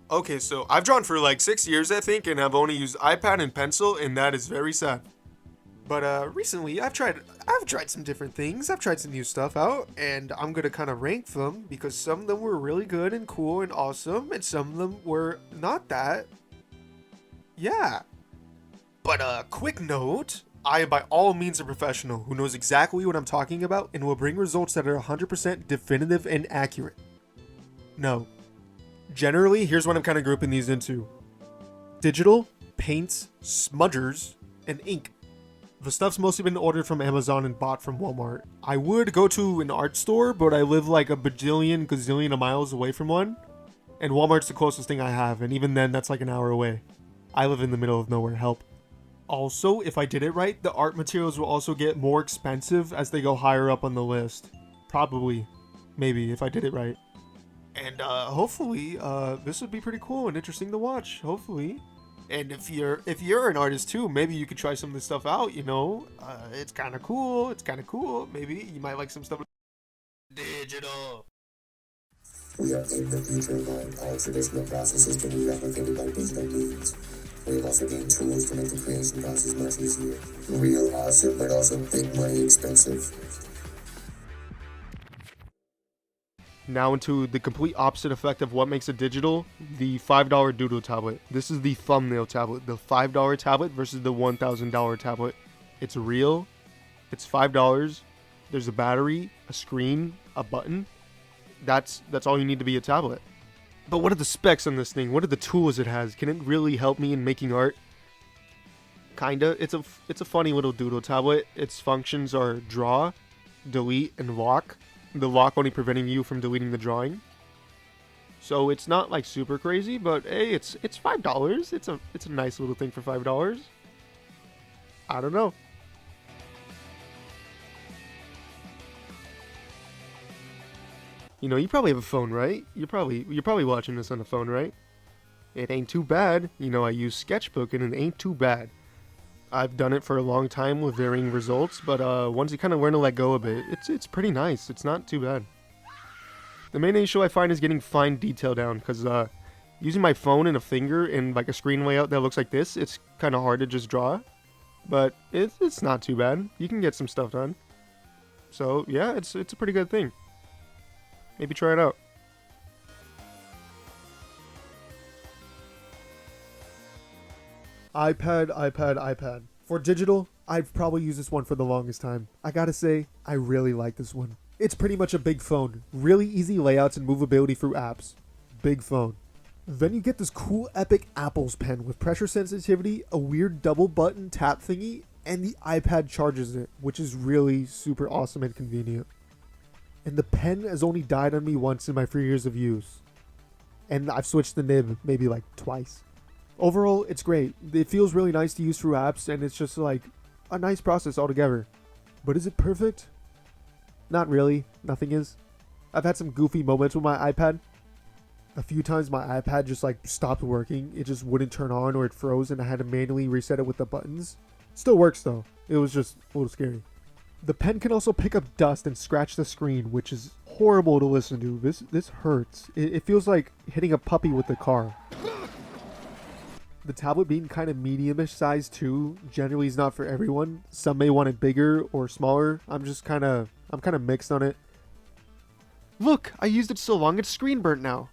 Okay, so I've drawn for like 6 years, I think, and I've only used iPad and pencil, and that is very sad. But recently I've tried some different things. I've tried some new stuff out, and I'm gonna kind of rank them because some of them were really good and cool and awesome, and some of them were not that. Yeah. But quick note. I am by all means a professional who knows exactly what I'm talking about and will bring results that are 100% definitive and accurate. No. Generally, here's what I'm kind of grouping these into: digital, paints, smudgers, and ink. The stuff's mostly been ordered from Amazon and bought from Walmart. I would go to an art store, but I live like a bajillion gazillion of miles away from one, and Walmart's the closest thing I have, and even then, that's like an hour away. I live in the middle of nowhere, help. Also, if I did it right, the art materials will also get more expensive as they go higher up on the list. Probably. Maybe, if I did it right. And hopefully, this would be pretty cool and interesting to watch. Hopefully. And if you're an artist too, maybe you could try some of this stuff out. It's kind of cool. It's kind of cool. Maybe you might like some stuff. Digital. We update the future of all traditional processes to be replicated by digital means. We have also gained tools to make the creation process much easier. Real awesome, but also big money expensive. Now into the complete opposite effect of what makes it digital, the $5 Doodle tablet. This is the thumbnail tablet, the $5 tablet versus the $1,000 tablet. It's real, it's $5, there's a battery, a screen, a button. That's all you need to be a tablet. But what are the specs on this thing? What are the tools it has? Can it really help me in making art? Kinda. It's a funny little doodle tablet. Its functions are draw, delete, and lock. The lock only preventing you from deleting the drawing. So it's not like super crazy, but hey, it's $5. It's a nice little thing for $5. I don't know. You probably have a phone, right? You're probably watching this on a phone, right? It ain't too bad. I use Sketchbook and it ain't too bad. I've done it for a long time with varying results, but once you kind of learn to let go of it, it's pretty nice. It's not too bad. The main issue I find is getting fine detail down, because using my phone and a finger and like a screen layout that looks like this, it's kind of hard to just draw. But it's not too bad. You can get some stuff done. So yeah, it's a pretty good thing. Maybe try it out. iPad. For digital, I've probably used this one for the longest time. I gotta say, I really like this one. It's pretty much a big phone. Really easy layouts and movability through apps. Big phone. Then you get this cool epic Apple's pen with pressure sensitivity, a weird double button tap thingy, and the iPad charges it, which is really super awesome and convenient. And the pen has only died on me once in my 3 years of use. And I've switched the nib maybe like twice. Overall, it's great. It feels really nice to use through apps, and it's just like a nice process altogether. But is it perfect? Not really. Nothing is. I've had some goofy moments with my iPad. A few times my iPad just like stopped working. It just wouldn't turn on, or it froze and I had to manually reset it with the buttons. Still works though. It was just a little scary. The pen can also pick up dust and scratch the screen, which is horrible to listen to. This hurts. It feels like hitting a puppy with a car. The tablet being kind of medium-ish size too, generally is not for everyone. Some may want it bigger or smaller. I'm kind of mixed on it. Look, I used it so long it's screen burnt now.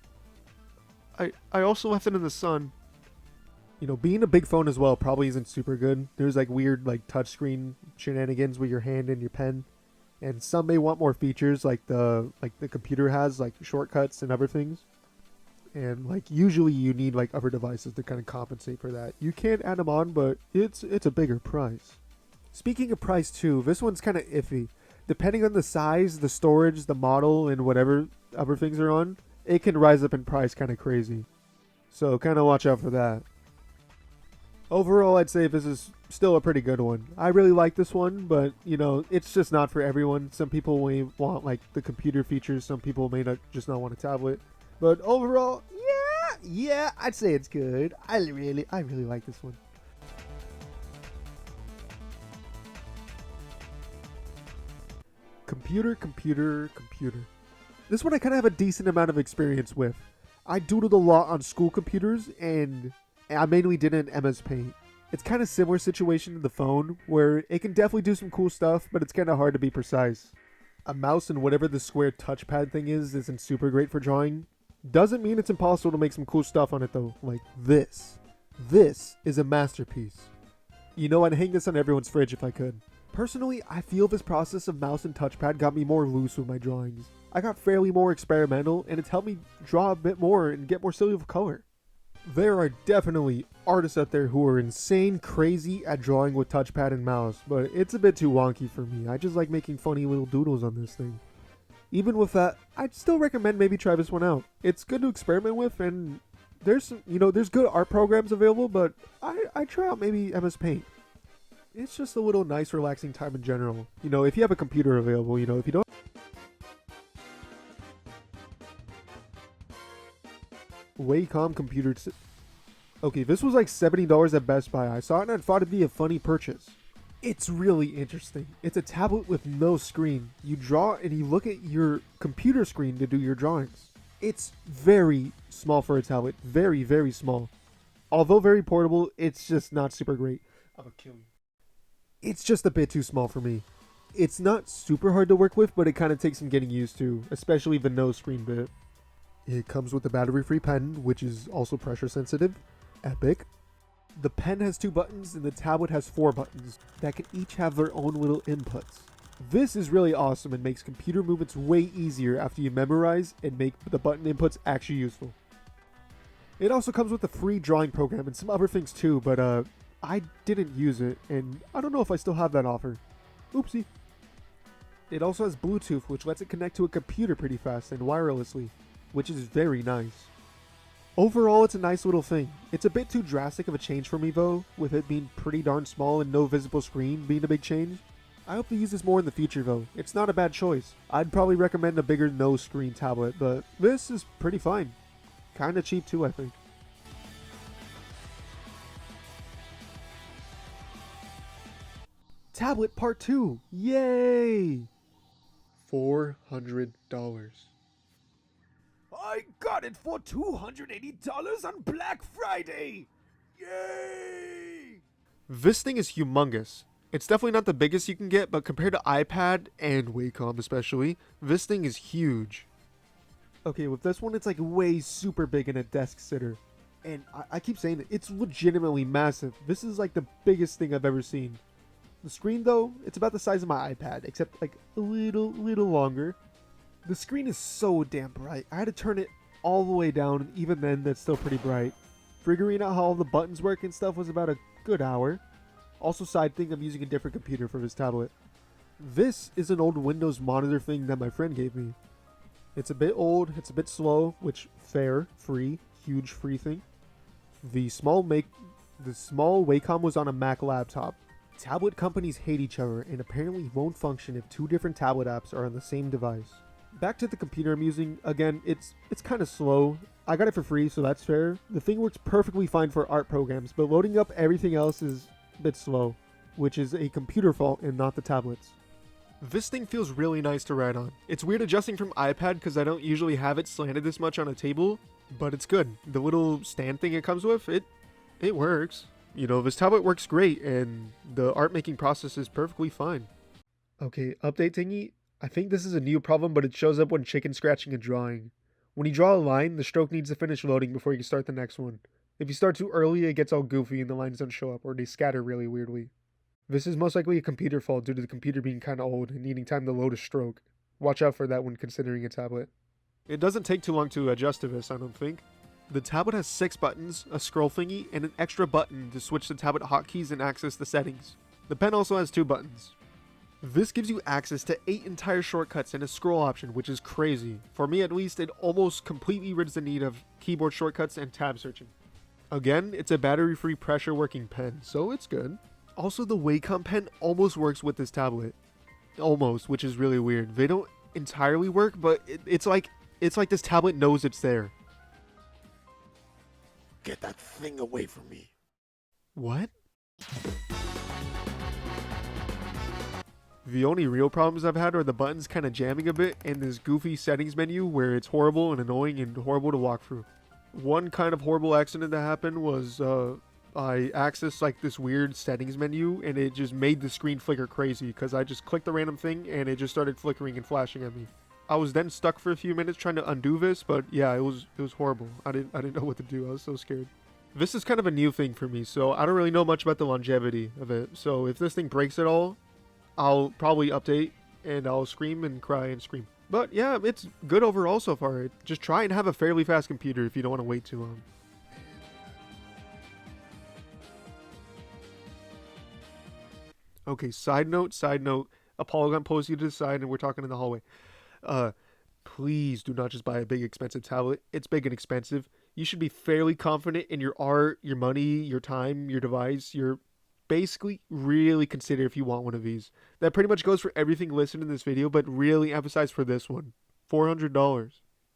I also left it in the sun. Being a big phone as well probably isn't super good. There's like weird like touchscreen shenanigans with your hand and your pen. And some may want more features like the computer has, like shortcuts and other things. And like usually you need like other devices to kind of compensate for that. You can add them on, but it's a bigger price. Speaking of price too, this one's kind of iffy. Depending on the size, the storage, the model, and whatever other things are on, it can rise up in price kind of crazy. So kind of watch out for that. Overall, I'd say this is still a pretty good one. I really like this one, but it's just not for everyone. Some people may want like the computer features. Some people may not want a tablet. But overall, yeah, I'd say it's good. I really like this one. Computer. This one I kind of have a decent amount of experience with. I doodled a lot on school computers, and I mainly did it in MS Paint. It's kind of similar situation to the phone, where it can definitely do some cool stuff, but it's kind of hard to be precise. A mouse and whatever the square touchpad thing is isn't super great for drawing. Doesn't mean it's impossible to make some cool stuff on it though, like this. This is a masterpiece. You know, I'd hang this on everyone's fridge if I could. Personally, I feel this process of mouse and touchpad got me more loose with my drawings. I got fairly more experimental, and it's helped me draw a bit more and get more silly with color. There are definitely artists out there who are insane crazy at drawing with touchpad and mouse, but it's a bit too wonky for me. I just like making funny little doodles on this thing. Even with that, I'd still recommend maybe try this one out. It's good to experiment with, and there's good art programs available, but I try out maybe MS Paint. It's just a little nice, relaxing time in general. You know, if you have a computer available, you know, if you don't. Wacom computer. Okay, this was like $70 at Best Buy. I saw it and I thought it'd be a funny purchase. It's really interesting. It's a tablet with no screen. You draw and you look at your computer screen to do your drawings. It's very small for a tablet. Very, very small. Although very portable, it's just not super great. I'm gonna kill you. It's just a bit too small for me. It's not super hard to work with, but it kind of takes some getting used to, especially the no screen bit. It comes with a battery-free pen, which is also pressure sensitive. Epic. The pen has 2 buttons and the tablet has 4 buttons that can each have their own little inputs. This is really awesome and makes computer movements way easier after you memorize and make the button inputs actually useful. It also comes with a free drawing program and some other things too, but I didn't use it, and I don't know if I still have that offer. Oopsie. It also has Bluetooth, which lets it connect to a computer pretty fast and wirelessly, which is very nice. Overall, it's a nice little thing. It's a bit too drastic of a change for me though, with it being pretty darn small and no visible screen being a big change. I hope to use this more in the future though. It's not a bad choice. I'd probably recommend a bigger no screen tablet, but this is pretty fine. Kinda cheap too, I think. Tablet Part 2! Yay! $400. I got it for $280 on Black Friday! Yay! This thing is humongous. It's definitely not the biggest you can get, but compared to iPad and Wacom especially, this thing is huge. Okay, with this one, it's like way super big in a desk sitter. And I keep saying it, it's legitimately massive. This is like the biggest thing I've ever seen. The screen though, it's about the size of my iPad, except like a little longer. The screen is so damn bright. I had to turn it all the way down, and even then that's still pretty bright. Figuring out how all the buttons work and stuff was about a good hour. Also, side thing, I'm using a different computer for this tablet. This is an old Windows monitor thing that my friend gave me. It's a bit old, it's a bit slow, which fair, free, huge free thing. The small Wacom was on a Mac laptop. Tablet companies hate each other and apparently won't function if 2 different tablet apps are on the same device. Back to the computer I'm using, again, it's kind of slow. I got it for free, so that's fair. The thing works perfectly fine for art programs, but loading up everything else is a bit slow, which is a computer fault and not the tablets. This thing feels really nice to write on. It's weird adjusting from iPad because I don't usually have it slanted this much on a table, but it's good. The little stand thing it comes with, it works. You know, this tablet works great, and the art making process is perfectly fine. Okay, update thingy. I think this is a new problem, but it shows up when chicken scratching a drawing. When you draw a line, the stroke needs to finish loading before you can start the next one. If you start too early, it gets all goofy and the lines don't show up, or they scatter really weirdly. This is most likely a computer fault due to the computer being kinda old and needing time to load a stroke. Watch out for that when considering a tablet. It doesn't take too long to adjust to this, I don't think. The tablet has 6 buttons, a scroll thingy, and an extra button to switch the tablet hotkeys and access the settings. The pen also has 2 buttons. This gives you access to 8 entire shortcuts and a scroll option, which is crazy. For me at least, it almost completely rids the need of keyboard shortcuts and tab searching. Again, it's a battery-free pressure working pen, so it's good. Also, the Wacom pen almost works with this tablet. Almost, which is really weird. They don't entirely work, but it's like this tablet knows it's there. Get that thing away from me. What? The only real problems I've had are the buttons kind of jamming a bit and this goofy settings menu where it's horrible and annoying and horrible to walk through. One kind of horrible accident that happened was I accessed like this weird settings menu and it just made the screen flicker crazy because I just clicked the random thing and it just started flickering and flashing at me. I was then stuck for a few minutes trying to undo this, but yeah, it was horrible. I didn't know what to do. I was so scared. This is kind of a new thing for me, so I don't really know much about the longevity of it. So if this thing breaks at all, I'll probably update and I'll scream and cry and scream. But yeah, it's good overall so far. Just try and have a fairly fast computer if you don't want to wait too long. Okay, side note. Apollo got posted to the side and we're talking in the hallway. Please do not just buy a big expensive tablet. It's big and expensive. You should be fairly confident in your art, your money, your time, your device. You're basically really consider if you want one of these. That pretty much goes for everything listed in this video, but really emphasize for this one. $400.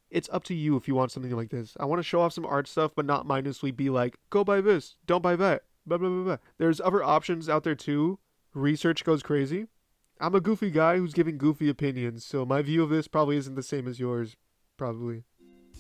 It's up to you if you want something like this. I want to show off some art stuff, but not mindlessly be like, go buy this, don't buy that, blah, blah, blah, blah. There's other options out there too. Research goes crazy. I'm a goofy guy who's giving goofy opinions, so my view of this probably isn't the same as yours. Probably.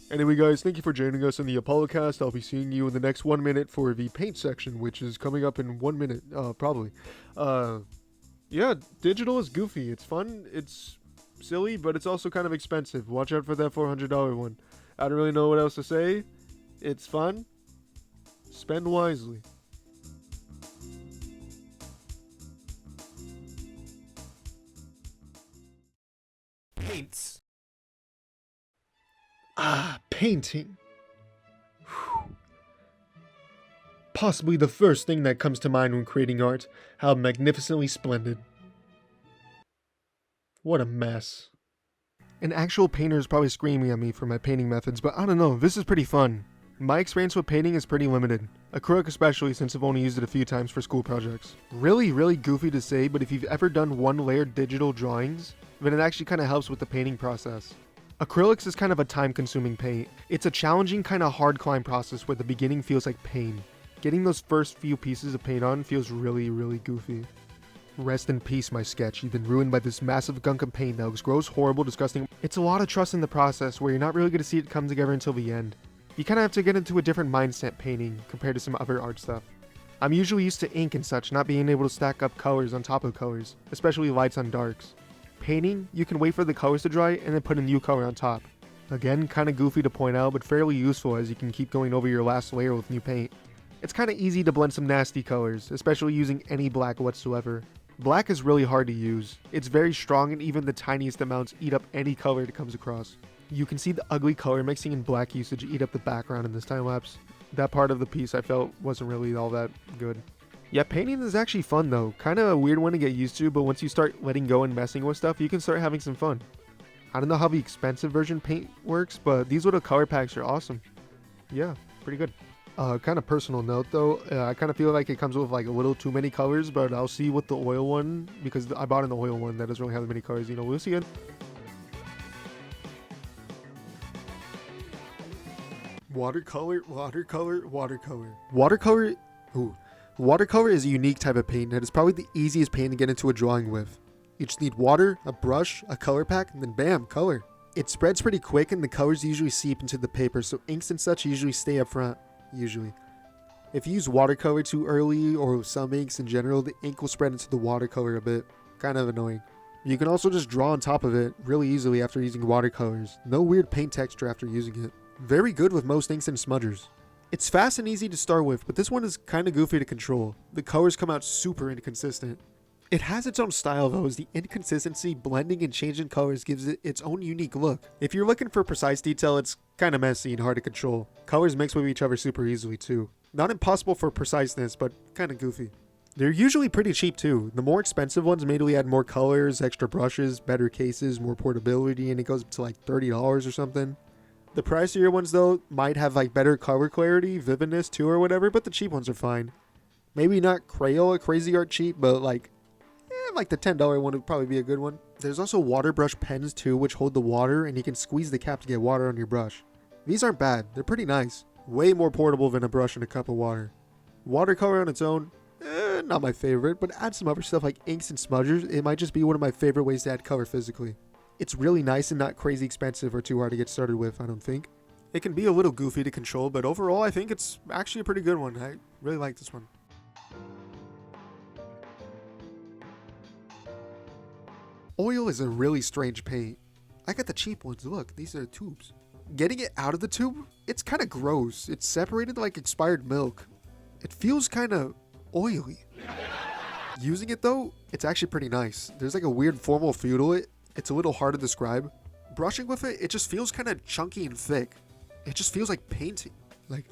Anyway guys, thank you for joining us in the ApolloCast. I'll be seeing you in the next 1 minute for the paint section, which is coming up in 1 minute, probably. Yeah, digital is goofy. It's fun, it's silly, but it's also kind of expensive. Watch out for that $400 one. I don't really know what else to say. It's fun. Spend wisely. Paints. Painting. Whew. Possibly the first thing that comes to mind when creating art. How magnificently splendid. What a mess. An actual painter is probably screaming at me for my painting methods, but I don't know, this is pretty fun. My experience with painting is pretty limited. Acrylic especially, since I've only used it a few times for school projects. Really goofy to say, but if you've ever done one layer digital drawings, then it actually kind of helps with the painting process. Acrylics is kind of a time-consuming paint. It's a challenging kind of hard climb process where the beginning feels like pain. Getting those first few pieces of paint on feels really goofy. Rest in peace, my sketch. You've been ruined by this massive gunk of paint that looks gross, horrible, disgusting. It's a lot of trust in the process where you're not really going to see it come together until the end. You kind of have to get into a different mindset painting compared to some other art stuff. I'm usually used to ink and such, not being able to stack up colors on top of colors, especially lights on darks. Painting, you can wait for the colors to dry and then put a new color on top. Again, kinda goofy to point out, but fairly useful as you can keep going over your last layer with new paint. It's kinda easy to blend some nasty colors, especially using any black whatsoever. Black is really hard to use. It's very strong and even the tiniest amounts eat up any color it comes across. You can see the ugly color mixing and black usage eat up the background in this time lapse. That part of the piece I felt wasn't really all that good. Yeah, painting is actually fun though. Kind of a weird one to get used to, but once you start letting go and messing with stuff, you can start having some fun. I don't know how the expensive version paint works, but these little color packs are awesome. Yeah, pretty good. Kind of personal note though, I kind of feel like it comes with like a little too many colors, but I'll see with the oil one, because I bought an oil one that doesn't really have that many colors, you know, we'll see it. Watercolor. Watercolor is a unique type of paint and it's probably the easiest paint to get into a drawing with. You just need water, a brush, a color pack, and then bam, color. It spreads pretty quick and the colors usually seep into the paper, so inks and such usually stay up front, usually. If you use watercolor too early, or some inks in general, the ink will spread into the watercolor a bit. Kind of annoying. You can also just draw on top of it really easily after using watercolors. No weird paint texture after using it. Very good with most inks and smudgers. It's fast and easy to start with, but this one is kinda goofy to control. The colors come out super inconsistent. It has its own style though, as the inconsistency, blending, and changing colors gives it its own unique look. If you're looking for precise detail, it's kinda messy and hard to control. Colors mix with each other super easily too. Not impossible for preciseness, but kinda goofy. They're usually pretty cheap too. The more expensive ones mainly add more colors, extra brushes, better cases, more portability, and it goes up to like $30 or something. The pricier ones though might have like better color clarity, vividness too or whatever, but the cheap ones are fine. Maybe not Crayola Crazy Art cheap, but like the $10 one would probably be a good one. There's also water brush pens too, which hold the water and you can squeeze the cap to get water on your brush. These aren't bad, they're pretty nice. Way more portable than a brush and a cup of water. Watercolor on its own, not my favorite, but add some other stuff like inks and smudgers, it might just be one of my favorite ways to add color physically. It's really nice and not crazy expensive or too hard to get started with, I don't think. It can be a little goofy to control, but overall I think it's actually a pretty good one. I really like this one. Oil is a really strange paint. I got the cheap ones, look, these are tubes. Getting it out of the tube, it's kind of gross. It's separated like expired milk. It feels kind of oily. Using it though, it's actually pretty nice. There's like a weird formal feel to it. It's a little hard to describe. Brushing with it, it just feels kind of chunky and thick. It just feels like painting. Like,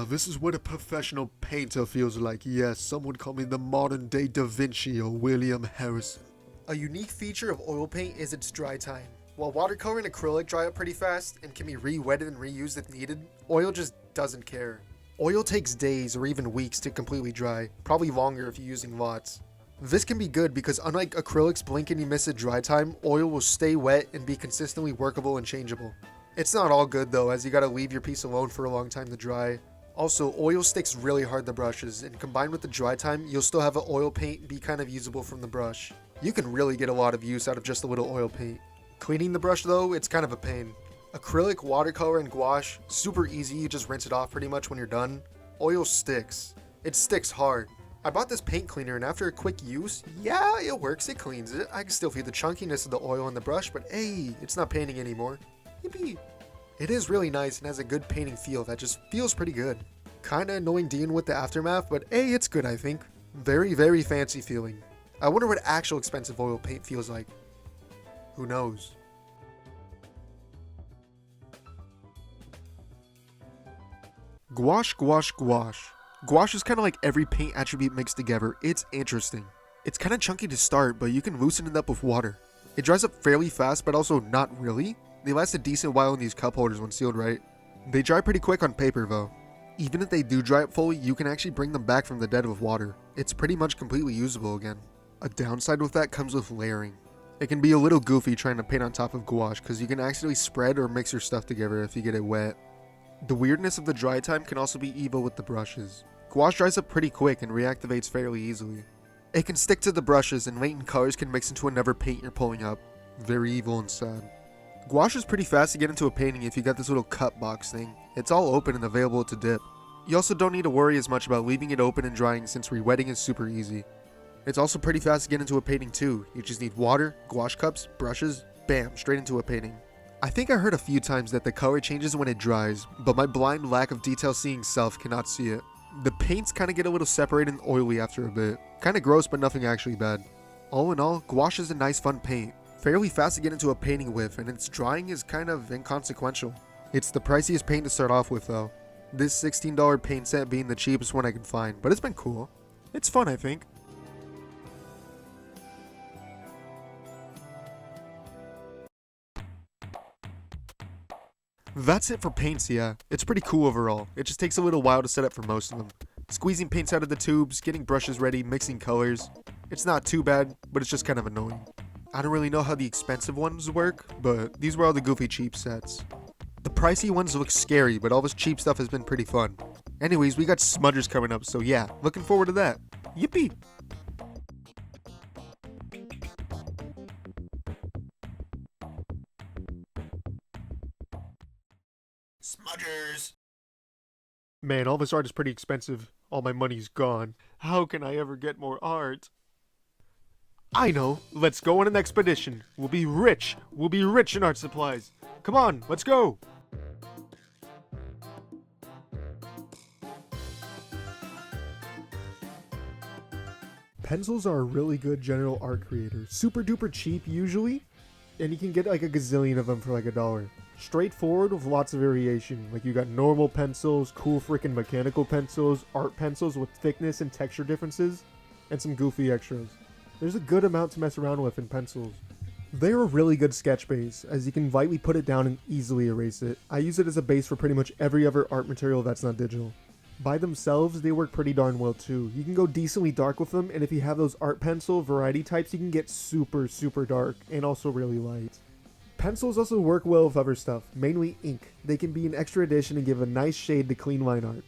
this is what a professional painter feels like. Yes, some would call me the modern day Da Vinci or William Harrison. A unique feature of oil paint is its dry time. While watercolor and acrylic dry up pretty fast and can be re-wetted and reused if needed, oil just doesn't care. Oil takes days or even weeks to completely dry, probably longer if you're using lots. This can be good because unlike acrylics blink and you miss at dry time, oil will stay wet and be consistently workable and changeable. It's not all good though, as you gotta leave your piece alone for a long time to dry. Also, oil sticks really hard to brushes, and combined with the dry time, you'll still have an oil paint be kind of usable from the brush. You can really get a lot of use out of just a little oil paint. Cleaning the brush though, it's kind of a pain. Acrylic, watercolor, and gouache, super easy, you just rinse it off pretty much when you're done. Oil sticks. It sticks hard. I bought this paint cleaner and after a quick use, yeah, it works, it cleans it. I can still feel the chunkiness of the oil in the brush, but hey, it's not painting anymore. Yippee. It is really nice and has a good painting feel that just feels pretty good. Kinda annoying dealing with the aftermath, but hey, it's good I think. Very, very fancy feeling. I wonder what actual expensive oil paint feels like. Who knows? Gouache, gouache, gouache. Gouache is kind of like every paint attribute mixed together. It's interesting. It's kind of chunky to start, but you can loosen it up with water. It dries up fairly fast, but also not really. They last a decent while in these cup holders when sealed right. They dry pretty quick on paper though. Even if they do dry up fully, you can actually bring them back from the dead with water. It's pretty much completely usable again. A downside with that comes with layering. It can be a little goofy trying to paint on top of gouache because you can accidentally spread or mix your stuff together if you get it wet. The weirdness of the dry time can also be evil with the brushes. Gouache dries up pretty quick and reactivates fairly easily. It can stick to the brushes and latent colors can mix into another paint you're pulling up. Very evil and sad. Gouache is pretty fast to get into a painting if you got this little cut box thing. It's all open and available to dip. You also don't need to worry as much about leaving it open and drying since re-wetting is super easy. It's also pretty fast to get into a painting too. You just need water, gouache cups, brushes, bam, straight into a painting. I think I heard a few times that the color changes when it dries, but my blind lack of detail seeing self cannot see it. The paints kind of get a little separated and oily after a bit. Kind of gross, but nothing actually bad. All in all, gouache is a nice fun paint. Fairly fast to get into a painting with, and its drying is kind of inconsequential. It's the priciest paint to start off with though. This $16 paint set being the cheapest one I could find, but it's been cool. It's fun I think. That's it for paints, yeah. It's pretty cool overall. It just takes a little while to set up for most of them. Squeezing paints out of the tubes, getting brushes ready, mixing colors. It's not too bad, but it's just kind of annoying. I don't really know how the expensive ones work, but these were all the goofy cheap sets. The pricey ones look scary, but all this cheap stuff has been pretty fun. Anyways, we got Smudgers coming up, so yeah, looking forward to that. Yippee! Smudgers! Man, all this art is pretty expensive. All my money's gone. How can I ever get more art? I know. Let's go on an expedition. We'll be rich. We'll be rich in art supplies. Come on, let's go. Pencils are a really good general art creator. Super duper cheap usually. And you can get like a gazillion of them for like $1. Straightforward with lots of variation. Like you got normal pencils, cool freaking mechanical pencils, art pencils with thickness and texture differences, and some goofy extras. There's a good amount to mess around with in pencils. They're a really good sketch base, as you can lightly put it down and easily erase it. I use it as a base for pretty much every other art material that's not digital. By themselves, they work pretty darn well too. You can go decently dark with them, and if you have those art pencil variety types, you can get super dark, and also really light. Pencils also work well with other stuff, mainly ink. They can be an extra addition and give a nice shade to clean line art.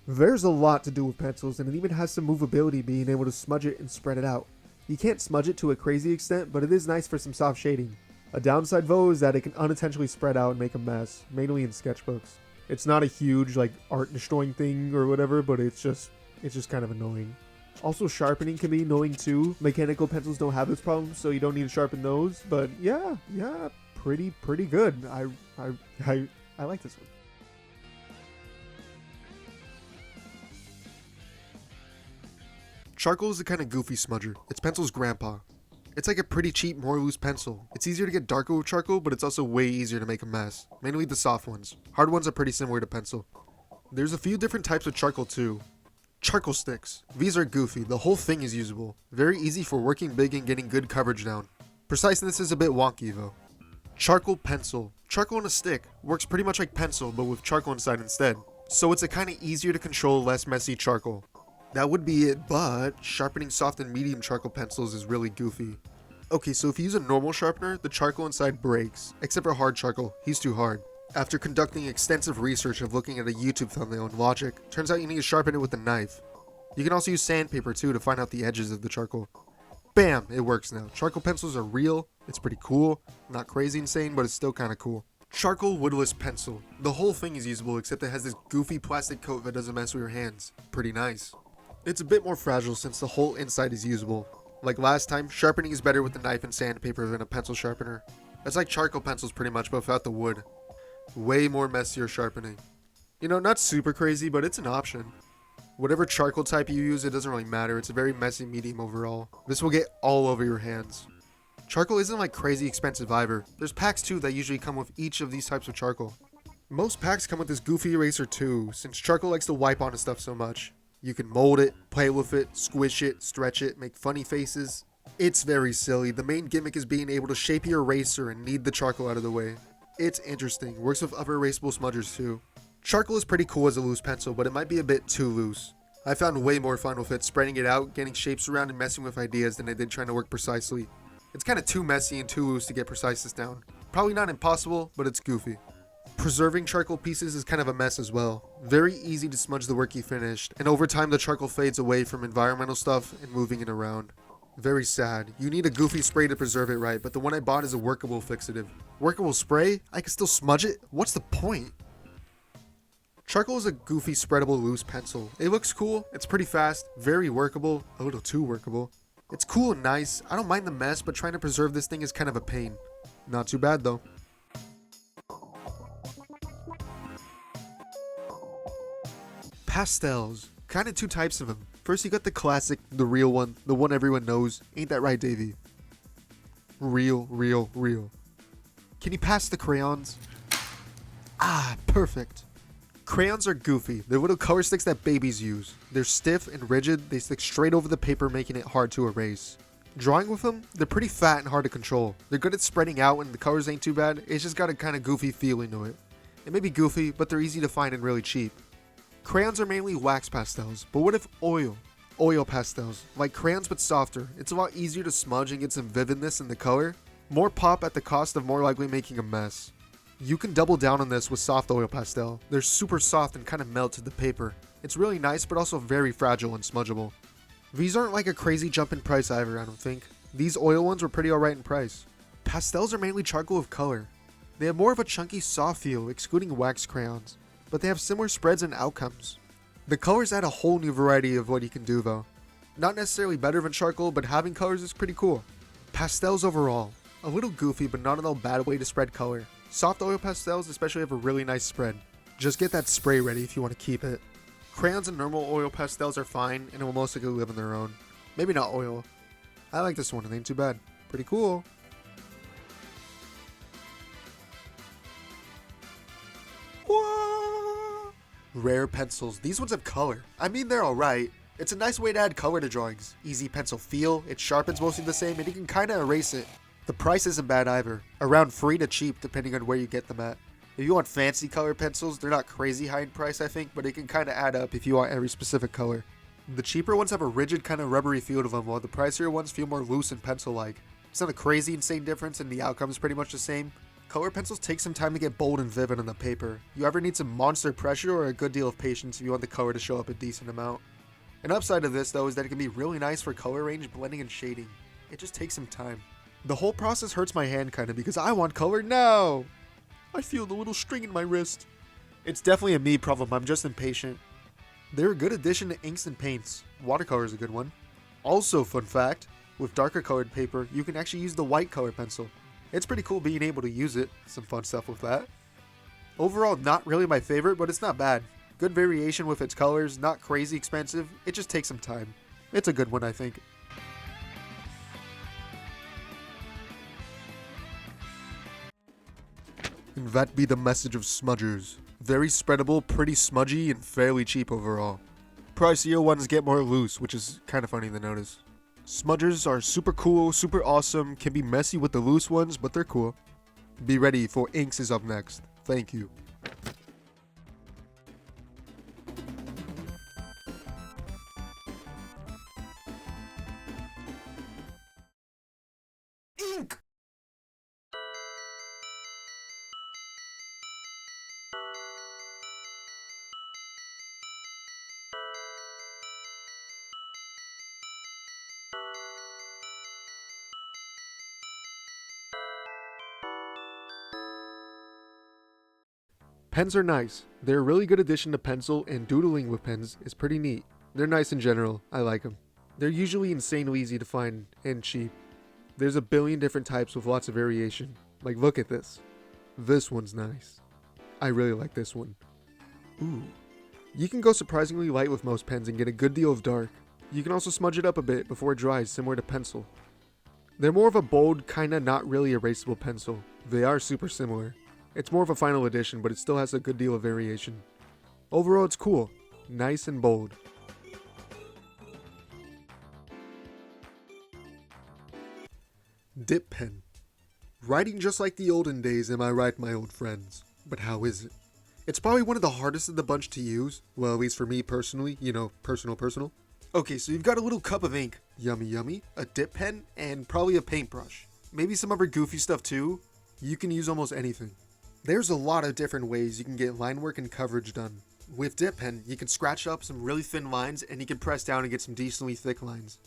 There's a lot to do with pencils, and it even has some movability, being able to smudge it and spread it out. You can't smudge it to a crazy extent, but it is nice for some soft shading. A downside though is that it can unintentionally spread out and make a mess, mainly in sketchbooks. It's not a huge like art destroying thing or whatever, but it's just kind of annoying. Also, sharpening can be annoying too. Mechanical pencils don't have this problem, so you don't need to sharpen those. But yeah, pretty good. I like this one. Charcoal is a kind of goofy smudger. It's pencil's grandpa. It's like a pretty cheap, more loose pencil. It's easier to get darker with charcoal, but it's also way easier to make a mess. Mainly the soft ones. Hard ones are pretty similar to pencil. There's a few different types of charcoal too. Charcoal sticks. These are goofy. The whole thing is usable. Very easy for working big and getting good coverage down. Preciseness is a bit wonky though. Charcoal pencil. Charcoal on a stick. Works pretty much like pencil, but with charcoal inside instead. So it's a kind of easier to control, less messy charcoal. That would be it, but sharpening soft and medium charcoal pencils is really goofy. Okay, so if you use a normal sharpener, the charcoal inside breaks, except for hard charcoal. He's too hard. After conducting extensive research of looking at a YouTube thumbnail and logic, turns out you need to sharpen it with a knife. You can also use sandpaper too to find out the edges of the charcoal. Bam! It works now. Charcoal pencils are real, it's pretty cool, not crazy insane, but it's still kinda cool. Charcoal woodless pencil. The whole thing is usable except it has this goofy plastic coat that doesn't mess with your hands. Pretty nice. It's a bit more fragile since the whole inside is usable. Like last time, sharpening is better with a knife and sandpaper than a pencil sharpener. It's like charcoal pencils pretty much, but without the wood. Way more messier sharpening. You know, not super crazy, but it's an option. Whatever charcoal type you use, it doesn't really matter. It's a very messy medium overall. This will get all over your hands. Charcoal isn't like crazy expensive either. There's packs too that usually come with each of these types of charcoal. Most packs come with this goofy eraser too, since charcoal likes to wipe onto stuff so much. You can mold it, play with it, squish it, stretch it, make funny faces. It's very silly. The main gimmick is being able to shape your eraser and knead the charcoal out of the way. It's interesting. Works with other erasable smudgers too. Charcoal is pretty cool as a loose pencil, but it might be a bit too loose. I found way more fun with it spreading it out, getting shapes around and messing with ideas than I did trying to work precisely. It's kind of too messy and too loose to get preciseness down. Probably not impossible, but it's goofy. Preserving charcoal pieces is kind of a mess as well. Very easy to smudge the work you finished, and over time the charcoal fades away from environmental stuff and moving it around. Very sad. You need a goofy spray to preserve it right, but the one I bought is a workable fixative. Workable spray? I can still smudge it? What's the point? Charcoal is a goofy spreadable loose pencil. It looks cool, it's pretty fast, very workable, a little too workable. It's cool and nice, I don't mind the mess, but trying to preserve this thing is kind of a pain. Not too bad though. Pastels. Kinda two types of them. First you got the classic, the real one, the one everyone knows. Ain't that right, Davey? Real. Can you pass the crayons? Ah, perfect. Crayons are goofy. They're little color sticks that babies use. They're stiff and rigid, they stick straight over the paper making it hard to erase. Drawing with them, they're pretty fat and hard to control. They're good at spreading out and the colors ain't too bad, it's just got a kinda goofy feeling to it. It may be goofy, but they're easy to find and really cheap. Crayons are mainly wax pastels, but what if oil? Oil pastels, like crayons but softer. It's a lot easier to smudge and get some vividness in the color. More pop at the cost of more likely making a mess. You can double down on this with soft oil pastel. They're super soft and kind of melt to the paper. It's really nice but also very fragile and smudgeable. These aren't like a crazy jump in price either, I don't think. These oil ones were pretty alright in price. Pastels are mainly charcoal with color. They have more of a chunky soft feel, excluding wax crayons, but they have similar spreads and outcomes. The colors add a whole new variety of what you can do though. Not necessarily better than charcoal, but having colors is pretty cool. Pastels overall. A little goofy, but not in a bad way to spread color. Soft oil pastels especially have a really nice spread. Just get that spray ready if you want to keep it. Crayons and normal oil pastels are fine and will most likely live on their own. Maybe not oil. I like this one, it ain't too bad. Pretty cool. Whoa! Rare pencils. These ones have color. I mean, they're alright. It's a nice way to add color to drawings. Easy pencil feel, it sharpens mostly the same, and you can kinda erase it. The price isn't bad either. Around free to cheap depending on where you get them at. If you want fancy color pencils, they're not crazy high in price I think, but it can kinda add up if you want every specific color. The cheaper ones have a rigid kinda rubbery feel to them, while the pricier ones feel more loose and pencil-like. It's not a crazy insane difference and the outcome is pretty much the same. Color pencils take some time to get bold and vivid on the paper. You ever need some monster pressure or a good deal of patience if you want the color to show up a decent amount. An upside of this though is that it can be really nice for color range, blending, and shading. It just takes some time. The whole process hurts my hand kinda because I want color now. I feel the little string in my wrist. It's definitely a me problem, I'm just impatient. They're a good addition to inks and paints. Watercolor is a good one. Also, fun fact, with darker colored paper, you can actually use the white color pencil. It's pretty cool being able to use it. Some fun stuff with that. Overall, not really my favorite, but it's not bad. Good variation with its colors, not crazy expensive, it just takes some time. It's a good one, I think. And that be the message of Smudgers. Very spreadable, pretty smudgy, and fairly cheap overall. Pricier ones get more loose, which is kind of funny to notice. Smudgers are super cool, super awesome, can be messy with the loose ones, but they're cool. Be ready for inks is up next. Thank you. Ink! Pens are nice. They're a really good addition to pencil, and doodling with pens is pretty neat. They're nice in general. I like them. They're usually insanely easy to find and cheap. There's a billion different types with lots of variation. Like, look at this. This one's nice. I really like this one. Ooh. You can go surprisingly light with most pens and get a good deal of dark. You can also smudge it up a bit before it dries, similar to pencil. They're more of a bold, kinda not really erasable pencil. They are super similar. It's more of a final edition, but it still has a good deal of variation. Overall, it's cool. Nice and bold. Dip pen. Writing just like the olden days, am I right, my old friends? But how is it? It's probably one of the hardest of the bunch to use. Well, at least for me personally, you know, personal. Okay, so you've got a little cup of ink. Yummy yummy. A dip pen, and probably a paintbrush. Maybe some other goofy stuff too. You can use almost anything. There's a lot of different ways you can get line work and coverage done. With dip pen, you can scratch up some really thin lines and you can press down and get some decently thick lines.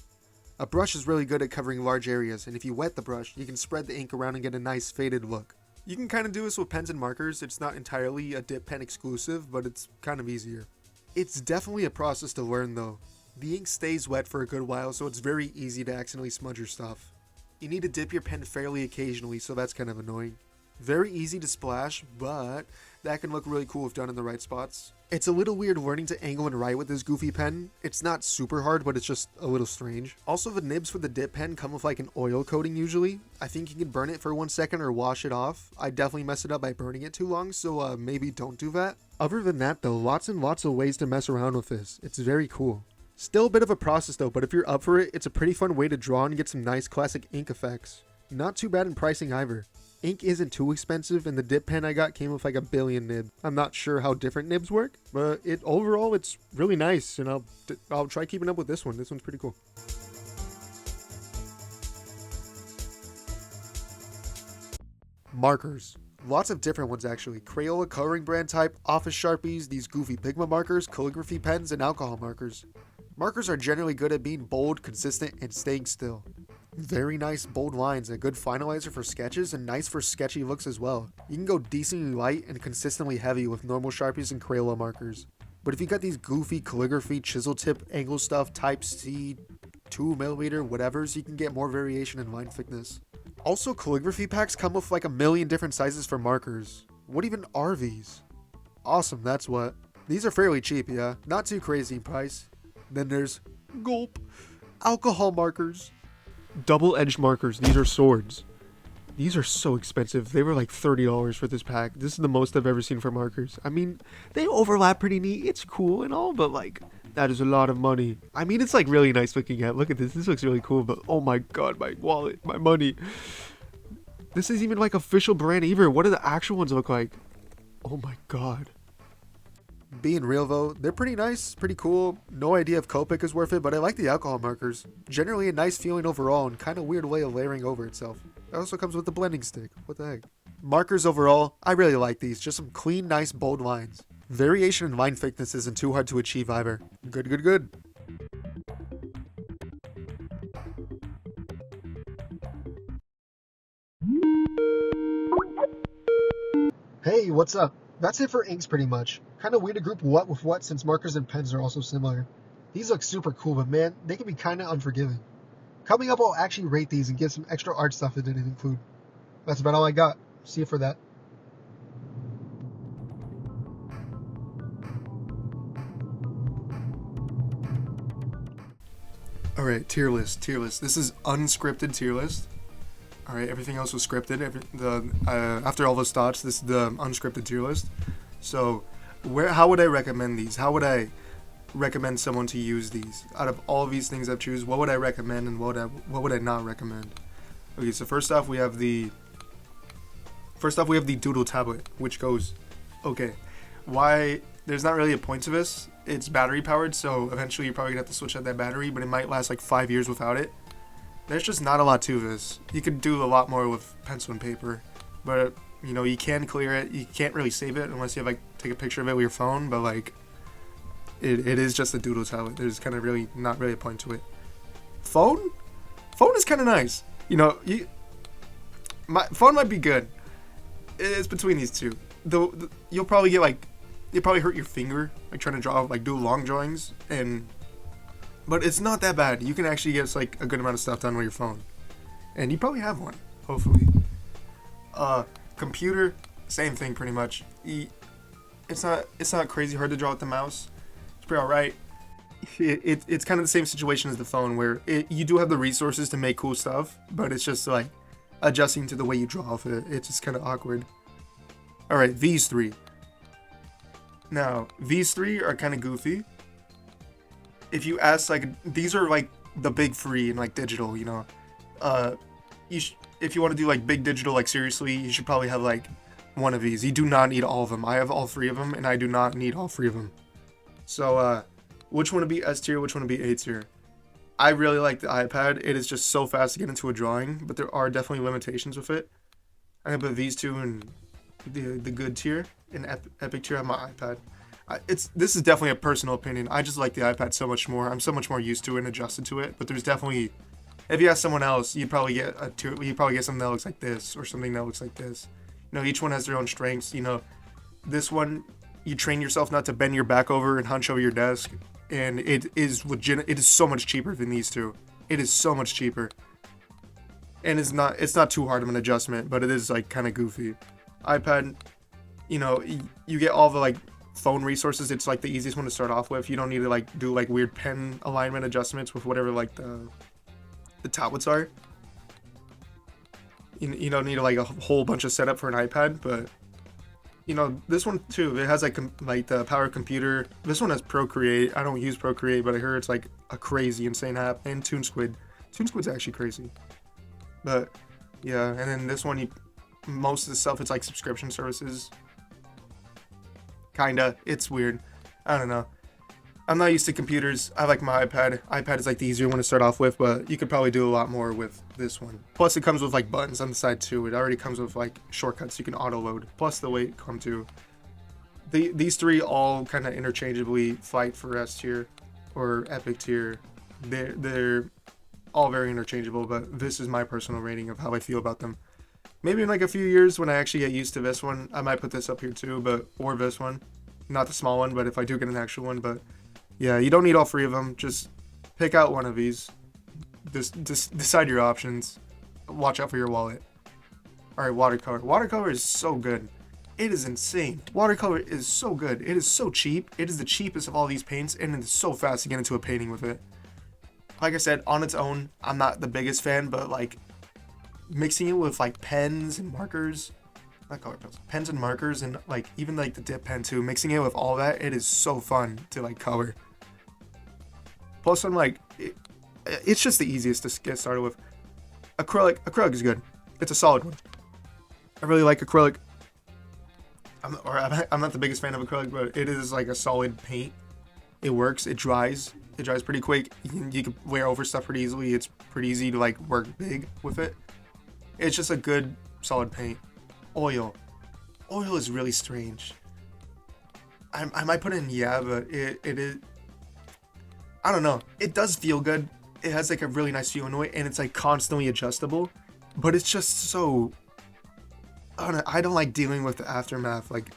A brush is really good at covering large areas, and if you wet the brush, you can spread the ink around and get a nice faded look. You can kind of do this with pens and markers. It's not entirely a dip pen exclusive, but it's kind of easier. It's definitely a process to learn though. The ink stays wet for a good while, so it's very easy to accidentally smudge your stuff. You need to dip your pen fairly occasionally, so that's kind of annoying. Very easy to splash, but that can look really cool if done in the right spots. It's a little weird learning to angle and write with this goofy pen. It's not super hard, but it's just a little strange. Also, the nibs for the dip pen come with like an oil coating usually. I think you can burn it for 1 second or wash it off. I definitely mess it up by burning it too long, so maybe don't do that. Other than that though, lots and lots of ways to mess around with this. It's very cool. Still a bit of a process though, but if you're up for it, it's a pretty fun way to draw and get some nice classic ink effects. Not too bad in pricing either. Ink isn't too expensive, and the dip pen I got came with like a billion nibs. I'm not sure how different nibs work, but overall it's really nice, and I'll try keeping up with this one. This one's pretty cool. Markers. Lots of different ones actually. Crayola coloring brand type, office Sharpies, these goofy Pigma markers, calligraphy pens, and alcohol markers. Markers are generally good at being bold, consistent, and staying still. Very nice bold lines, a good finalizer for sketches, and nice for sketchy looks as well. You can go decently light and consistently heavy with normal Sharpies and Crayola markers. But if you got these goofy calligraphy, chisel tip, angle stuff, type C, 2mm, whatevers, you can get more variation in line thickness. Also, calligraphy packs come with like a million different sizes for markers. What even are these? Awesome, that's what. These are fairly cheap, yeah. Not too crazy in price. Then there's gulp alcohol markers. Double-edged markers. These are swords. These are so expensive. They were like $30 for this pack. This is the most I've ever seen for markers. I mean, they overlap pretty neat. It's cool and all, but like, that is a lot of money. I mean, it's like really nice looking at. Look at this. This looks really cool, but oh my god, my wallet, my money. This is even like official brand either. What do the actual ones look like? Oh my god. Being real though, they're pretty nice, pretty cool. No idea if Copic is worth it, but I like the alcohol markers. Generally a nice feeling overall and kind of weird way of layering over itself. It also comes with the blending stick. What the heck? Markers overall, I really like these. Just some clean, nice, bold lines. Variation in line thickness isn't too hard to achieve either. Good, good, good. Hey, what's up? That's it for inks pretty much. Kinda weird to group what with what since markers and pens are also similar. These look super cool, but man, they can be kinda unforgiving. Coming up, I'll actually rate these and give some extra art stuff it didn't include. That's about all I got. See you for that. Alright, tier list. This is unscripted tier list. Alright, everything else was scripted. After all those thoughts, this is the unscripted tier list. So, how would I recommend these? How would I recommend someone to use these? Out of all of these things I've choose, what would I recommend and what would I not recommend? Okay, so first off we have the Doodle tablet, which goes, okay, why, there's not really a point to this. It's battery powered, so eventually you're probably gonna have to switch out that battery, but it might last like 5 years without it. There's just not a lot to this. You could do a lot more with pencil and paper, but you know, you can clear it. You can't really save it unless you have like take a picture of it with your phone, but like it is just a Doodle tablet. There's kind of really not really a point to it. Phone is kind of nice. You know, my phone might be good. It's between these two. You'll probably hurt your finger like trying to draw, like do long drawings, but it's not that bad. You can actually get like a good amount of stuff done with your phone, and you probably have one, hopefully. Computer, same thing pretty much. It's not crazy hard to draw with the mouse. It's pretty alright. It's kind of the same situation as the phone, where you do have the resources to make cool stuff, but it's just like adjusting to the way you draw with it. It's just kind of awkward. Alright, these three. Now, these three are kind of goofy. If you ask, like, these are like the big three in like digital, you know. If you want to do like big digital, like seriously, you should probably have like one of these. You do not need all of them. I have all three of them, and I do not need all three of them. So, which one would be S tier? Which one would be A tier? I really like the iPad. It is just so fast to get into a drawing, but there are definitely limitations with it. I'm gonna put these two in the good tier. In epic tier, I have my iPad. This is definitely a personal opinion. I just like the iPad so much more. I'm so much more used to it and adjusted to it. But there's definitely, if you ask someone else, you'd probably get something that looks like this or something that looks like this. You know, each one has their own strengths. You know, this one, you train yourself not to bend your back over and hunch over your desk, and it is legit. It is so much cheaper than these two. It is so much cheaper, and it's not too hard of an adjustment, but it is like kind of goofy. iPad, you know, you get all the like phone resources. It's like the easiest one to start off with. You don't need to like do like weird pen alignment adjustments with whatever like the tablets are. You don't need like a whole bunch of setup for an iPad, but you know, this one too, it has like the power computer. This one has Procreate. I don't use Procreate, but I heard it's like a crazy insane app. And TuneSquid. TuneSquid's actually crazy. But yeah, and then this one, most of the stuff, it's like subscription services. Kinda. It's weird. I don't know. I'm not used to computers. I like my iPad. iPad is like the easier one to start off with, but you could probably do a lot more with this one. Plus it comes with like buttons on the side too. It already comes with like shortcuts you can auto load. Plus the weight come to. These three all kind of interchangeably fight for S tier or epic tier. They're all very interchangeable, but this is my personal rating of how I feel about them. Maybe in like a few years when I actually get used to this one, I might put this up here too, or this one. Not the small one, but if I do get an actual one, but yeah, you don't need all three of them. Just pick out one of these. Just decide your options. Watch out for your wallet. Alright, watercolor. Watercolor is so good. It is insane. Watercolor is so good. It is so cheap. It is the cheapest of all these paints, and it's so fast to get into a painting with it. Like I said, on its own, I'm not the biggest fan, but like mixing it with like pens and markers, not color pencils, pens and markers, and like even like the dip pen too, mixing it with all that, it is so fun to like color. Plus, I'm like, it's just the easiest to get started with. Acrylic is good. It's a solid one. I really like acrylic. I'm not the biggest fan of acrylic, but it is like a solid paint. It works. It dries. It dries pretty quick. You can wear over stuff pretty easily. It's pretty easy to like work big with it. It's just a good, solid paint. Oil. Oil is really strange. I might put in yeah, but it is. I don't know. It does feel good. It has like a really nice feel to it, and it's like constantly adjustable. But it's just so. I don't like dealing with the aftermath. Like,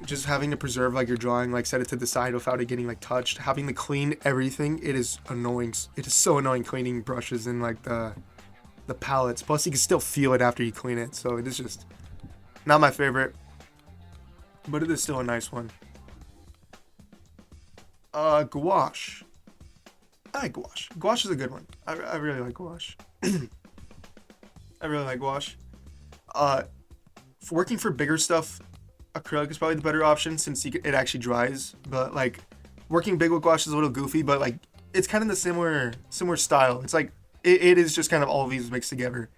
just having to preserve like your drawing, like set it to the side without it getting like touched. Having to clean everything, it is annoying. It is so annoying cleaning brushes and like the palettes. Plus, you can still feel it after you clean it. So it is just not my favorite, but it is still a nice one. Gouache. I like gouache. Gouache is a good one. I really like gouache. I really like gouache. For working for bigger stuff, acrylic is probably the better option since it actually dries. But like, working big with gouache is a little goofy, but like, it's kind of the similar style. It's like it is just kind of all of these mixed together.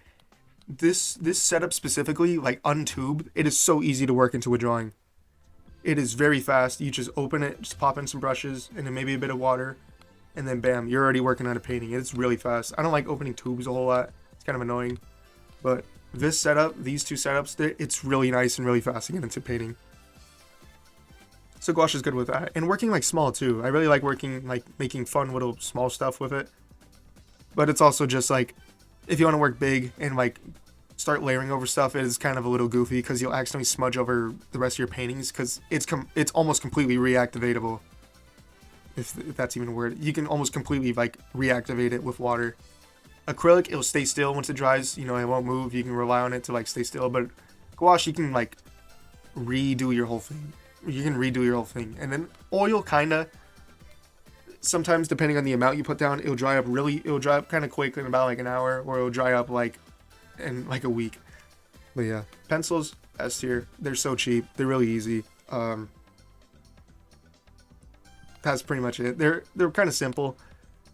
This setup specifically, like untubed, it is so easy to work into a drawing. It is very fast. You just open it, just pop in some brushes, and then maybe a bit of water, and then bam, you're already working on a painting. It's really fast. I don't like opening tubes a whole lot. It's kind of annoying. But this setup, these two setups, it's really nice and really fast to get into painting. So gouache is good with that. And working like small too. I really like working, like making fun little small stuff with it. But it's also just like, if you want to work big and like start layering over stuff, it is kind of a little goofy because you'll accidentally smudge over the rest of your paintings because it's almost completely reactivatable. If that's even a word. You can almost completely like reactivate it with water. Acrylic, it'll stay still once it dries. You know, it won't move. You can rely on it to like stay still. But gouache, you can like redo your whole thing. And then oil, kinda. Sometimes, depending on the amount you put down, it'll dry up kind of quick in about like an hour, or it'll dry up like in like a week. But yeah, pencils, S tier. They're so cheap. They're really easy. That's pretty much it. They're kind of simple,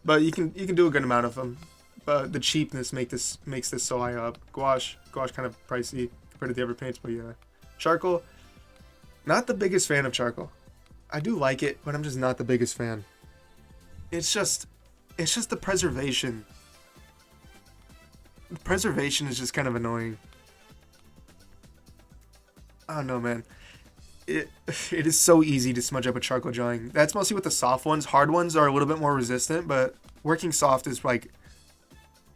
but you can do a good amount of them. But the cheapness makes this so high up. Gouache kind of pricey compared to the other paints, but yeah. Charcoal, not the biggest fan of charcoal. I do like it, but I'm just not the biggest fan. It's just the preservation. The preservation is just kind of annoying. I don't know, man. It is so easy to smudge up a charcoal drawing. That's mostly with the soft ones. Hard ones are a little bit more resistant, but working soft is like,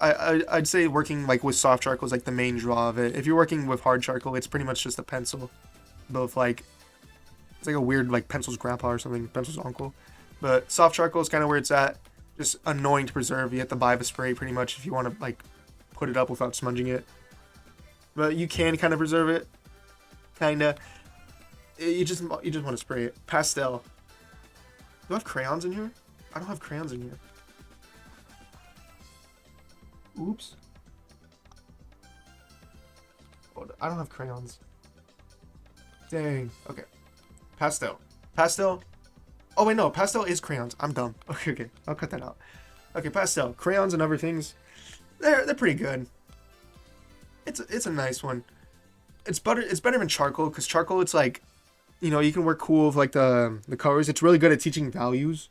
I'd say working like with soft charcoal is like the main draw of it. If you're working with hard charcoal, it's pretty much just a pencil. Both like, it's like a weird like pencil's grandpa or something, pencil's uncle. But soft charcoal is kind of where it's at. Just annoying to preserve. You have to buy the spray pretty much if you want to like put it up without smudging it. But you can kind of preserve it, kinda. You just want to spray it. Pastel. Do I have crayons in here? I don't have crayons in here. Oops. I don't have crayons. Dang. Okay. Pastel. Oh wait, no. Pastel is crayons. I'm dumb. Okay. I'll cut that out. Okay, pastel. Crayons and other things. They're pretty good. It's a nice one. It's better than charcoal because charcoal, it's like, you know, you can work cool with like the colors. It's really good at teaching values.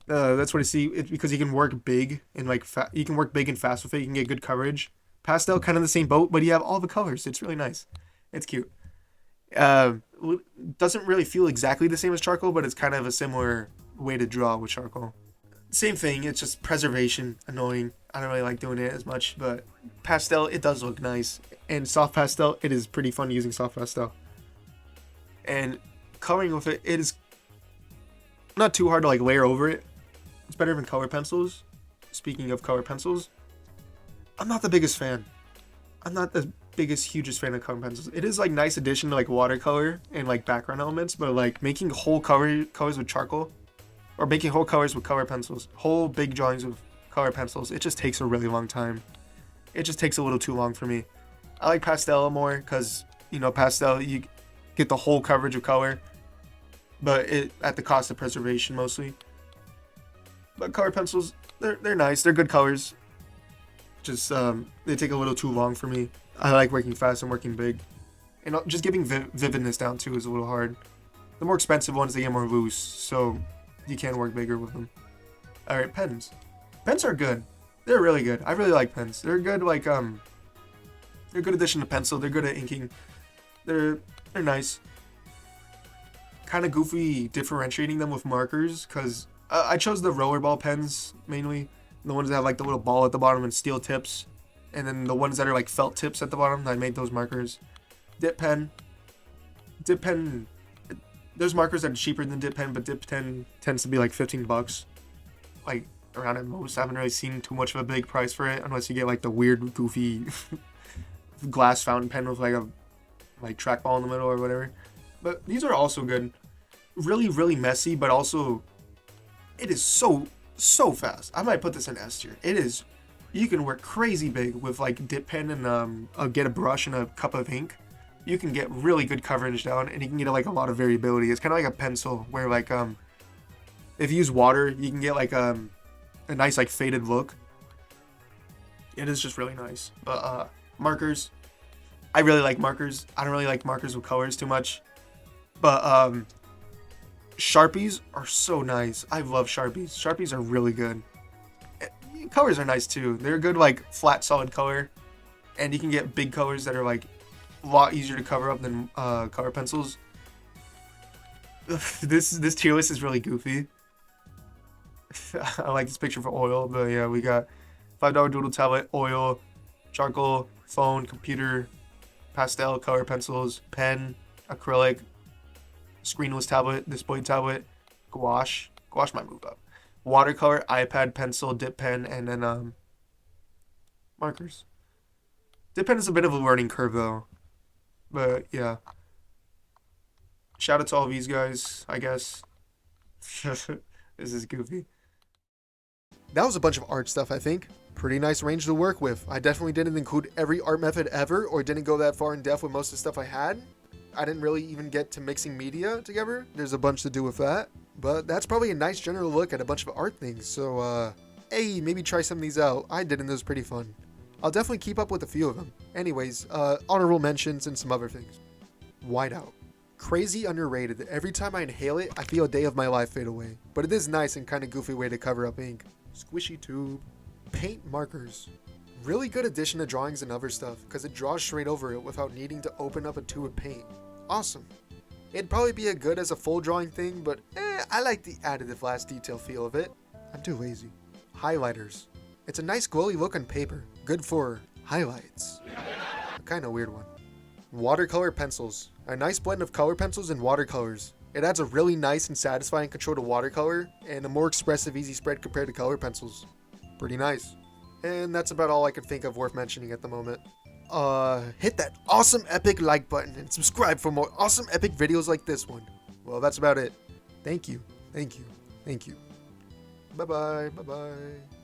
That's what I see. It's because you can work big and like you can work big and fast with it. You can get good coverage. Pastel, kind of the same boat, but you have all the colors. It's really nice. It's cute. Doesn't really feel exactly the same as charcoal, but it's kind of a similar way to draw with charcoal. Same thing. It's just preservation. Annoying. I don't really like doing it as much, but pastel, it does look nice. And soft pastel, it is pretty fun using soft pastel. And coloring with it, it is not too hard to like layer over it. It's better than color pencils. Speaking of color pencils, I'm not the biggest fan. I'm not the hugest fan of color pencils. It is like nice addition to like watercolor and like background elements, but like making whole colors with charcoal, or making whole colors with color pencils, whole big drawings with color pencils, it just takes a really long time. It just takes a little too long for me. I like pastel more because, you know, pastel, you get the whole coverage of color, but it at the cost of preservation mostly. But color pencils, they're nice. They're good colors. Just they take a little too long for me. I like working fast and working big, and just giving vividness down too is a little hard. The more expensive ones, they get more loose, so you can work bigger with them. All right, pens. Pens are good. They're really good. I really like pens. They're good. Like They're a good addition to pencil. They're good at inking. They're nice. Kind of goofy differentiating them with markers, because I chose the rollerball pens mainly. The ones that have like the little ball at the bottom and steel tips. And then the ones that are like felt tips at the bottom, I made those markers. Dip pen. Dip pen, there's markers that are cheaper than dip pen, but dip pen tends to be like $15. Like, around at most. I haven't really seen too much of a big price for it, unless you get like the weird, goofy glass fountain pen with like a trackball in the middle or whatever. But these are also good. Really, really messy, but also it is so fast. I might put this in S tier. It is, you can work crazy big with like dip pen and get a brush and a cup of ink. You can get really good coverage down, and you can get like a lot of variability. It's kind of like a pencil where like if you use water, you can get like a nice like faded look. It is just really nice. But markers, I really like markers. I don't really like markers with colors too much. But Sharpies are so nice. I love Sharpies. Sharpies are really good. Colors are nice too. They're a good like flat solid color, and you can get big colors that are like a lot easier to cover up than color pencils. This tier list is really goofy. I like this picture for oil, but yeah, we got $5 doodle tablet, oil, charcoal, phone, computer, pastel, color pencils, pen, acrylic, screenless tablet, display tablet, gouache might move up, watercolor, iPad, pencil, dip pen, and then markers. Dip pen is a bit of a learning curve though, but yeah. Shout out to all these guys, I guess. This is goofy. That was a bunch of art stuff, I think. Pretty nice range to work with. I definitely didn't include every art method ever, or didn't go that far in depth with most of the stuff I had. I didn't really even get to mixing media together. There's a bunch to do with that. But that's probably a nice general look at a bunch of art things. So, hey, maybe try some of these out. I did, and it was pretty fun. I'll definitely keep up with a few of them. Anyways, honorable mentions and some other things. Whiteout. Crazy underrated. Every time I inhale it, I feel a day of my life fade away. But it is nice and kind of goofy way to cover up ink. Squishy tube. Paint markers. Really good addition to drawings and other stuff, because it draws straight over it without needing to open up a tube of paint. Awesome. It'd probably be as good as a full drawing thing, but I like the additive last detail feel of it. I'm too lazy. Highlighters. It's a nice glowy look on paper. Good for highlights. A kind of weird one. Watercolor pencils. A nice blend of color pencils and watercolors. It adds a really nice and satisfying control to watercolor, and a more expressive easy spread compared to color pencils. Pretty nice. And that's about all I could think of worth mentioning at the moment. Hit that awesome epic like button and subscribe for more awesome epic videos like this one. Well, that's about it. Thank you. Thank you. Thank you. Bye-bye. Bye-bye.